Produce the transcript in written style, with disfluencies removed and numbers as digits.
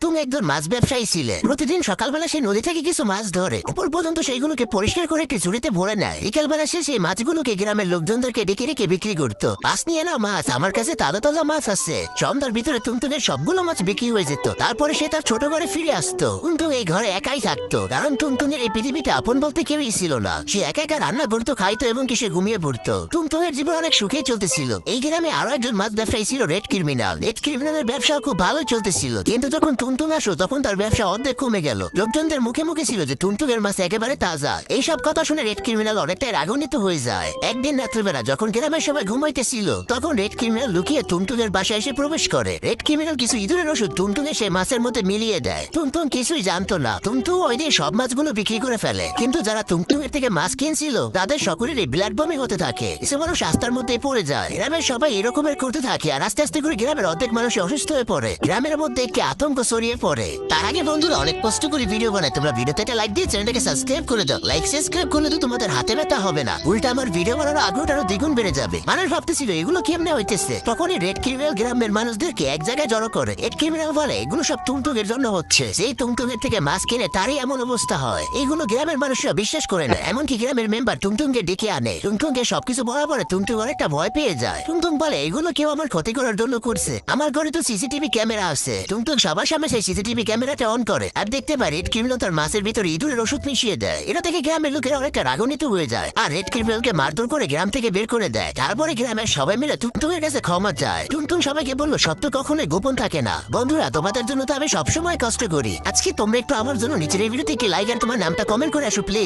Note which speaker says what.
Speaker 1: টুনটুন একজন মাছ ব্যবসায়ী ছিলেন। প্রতিদিন সকালবেলা সে নদী থেকে কিছু মাছ ধরে উপর পর্যন্ত সেইগুলোকে পরিষ্কার করে একটি ঝুড়িতে ভরে নেয়। বিকেলবেলা সে সেই মাছগুলোকে গ্রামের লোকজনদেরকে ডেকে ডেকে বিক্রি করতো। মাছ নিয়ে নাও মাছ, আমার কাছে তাজা তাজা মাছ আছে। সন্ধ্যার ভিতরে টুনটুনের সবগুলো মাছ বিক্রি হয়ে যেত। তারপরে সে তার ছোট ঘরে ফিরে আসতো। টুনটুন এই ঘরে একাই থাকতো, কারণ টুনটুনের এই পৃথিবীতে আপন বলতে কেউই ছিল না। সে একা একা রান্না করতো, খাইতো এবং সে ঘুমিয়ে পড়তো। টুনটুনের জীবন অনেক সুখে চলতেছিল। এই গ্রামে আরো একজন মাছ ব্যবসায়ী ছিল রেড ক্রিমিনাল। রেড ক্রিমিনালের ব্যবসা খুব ভালো চলতেছিল, কিন্তু যখন টুনটুন আসলো তখন তার ব্যবসা অর্ধেক কমে গেল। লোকজনদের মুখে মুখে ছিল যে টুনটুনের মাছ একেবারে তাজা। এইসব কথা শুনে রেড ক্রিমিনাল অনেকটাই রাগান্বিত হয়ে যায়। একদিন রাত্রিবেলা যখন গ্রামের সবাই ঘুমাইতেছিল তখন রেড ক্রিমিনাল লুকিয়ে টুনটুনের বাসায় এসে প্রবেশ করে। রেড ক্রিমিনাল কিছু ইঁদুরের ওষুধ টুনটুনের সেই মাছের মধ্যে মিলিয়ে দেয়। টুনটুন কিছুই জানতো না। টুনটুন ওই দিয়ে সব মাছগুলো বিক্রি করে ফেলে, কিন্তু যারা টুনটুনের থেকে মাছ কিনছিল তাদের সকলেরই ব্লাড বমি হতে থাকে। কিছু মানুষ রাস্তার মধ্যে পড়ে যায়। গ্রামের সবাই এরকমের করতে থাকে, আর আস্তে আস্তে করে গ্রামের অর্ধেক মানুষ অসুস্থ হয়ে পড়ে। গ্রামের মধ্যে একটি আতঙ্ক ছড়িয়ে পড়ে। তার আগে বন্ধুরা, অনেক কষ্ট করে ভিডিও বানায়, তোমরা ভিডিওতে একটা লাইক দিয়ে চ্যানেলটাকে সাবস্ক্রাইব করে দাও। লাইক সাবস্ক্রাইব করলে তো তোমাদের হাতে ব্যথা হবে না, উল্টা আমার ভিডিও বানানোর আগ্রহটা আরো দ্বিগুণ বেড়ে যাবে। মানুষ ভাবতেছিল এগুলো কেমনে হইতেছে। তখনই রেড ক্রিমিনাল গ্রামের মানুষদেরকে এক জায়গায় জড়ো করে। রেড ক্রিমিনাল বলে এগুলো সব টুনটুনের জন্য হচ্ছে। সেই টুনটুনের থেকে মাছ কিনে তারই এমন অবস্থা হয়। এইগুলো গ্রামের মানুষরা বিশ্বাস করে না। এমনকি গ্রামের মেম্বার টুনটুনকে ডেকে আনে। টুনটুনকে সবকিছু বলার পরে টুনটুন অনেকটা ভয় পেয়ে যায়। টুনটুন বলে এগুলো কেউ আমার ক্ষতি করার জন্য করছে। আমার ঘরে তো সিসিটিভি ক্যামেরা আছে। টুনটুন সবার সামনে সেই সিসিটিভি ক্যামেরাটা অন করে আর দেখতে পায় রেড ক্রিমিনাল তার মাছের ভিতরে ইঁদুরের ওষুধ মিশিয়ে দেয়। এটা থেকে গ্রামের লোকেরা অনেকটা রাগান্বিত হয়ে যায় আর রেড ক্রিমিনালকে মারধর করে গ্রাম থেকে বের করে দেয়। তারপরে গ্রামের সবাই মিলে টুনটুনের কাছে ক্ষমা চায়। টুনটুন সবাইকে বললো সত্য কখনোই গোপন থাকে না। বন্ধুরা, তোমাদের জন্য তো আমি সবসময় কষ্ট করি। আজকে তোমরা একটু আমার জন্য নিচের এই ভিডিওতে লাইক আর তোমার নামটা কমেন্ট করে আসো প্লিজ।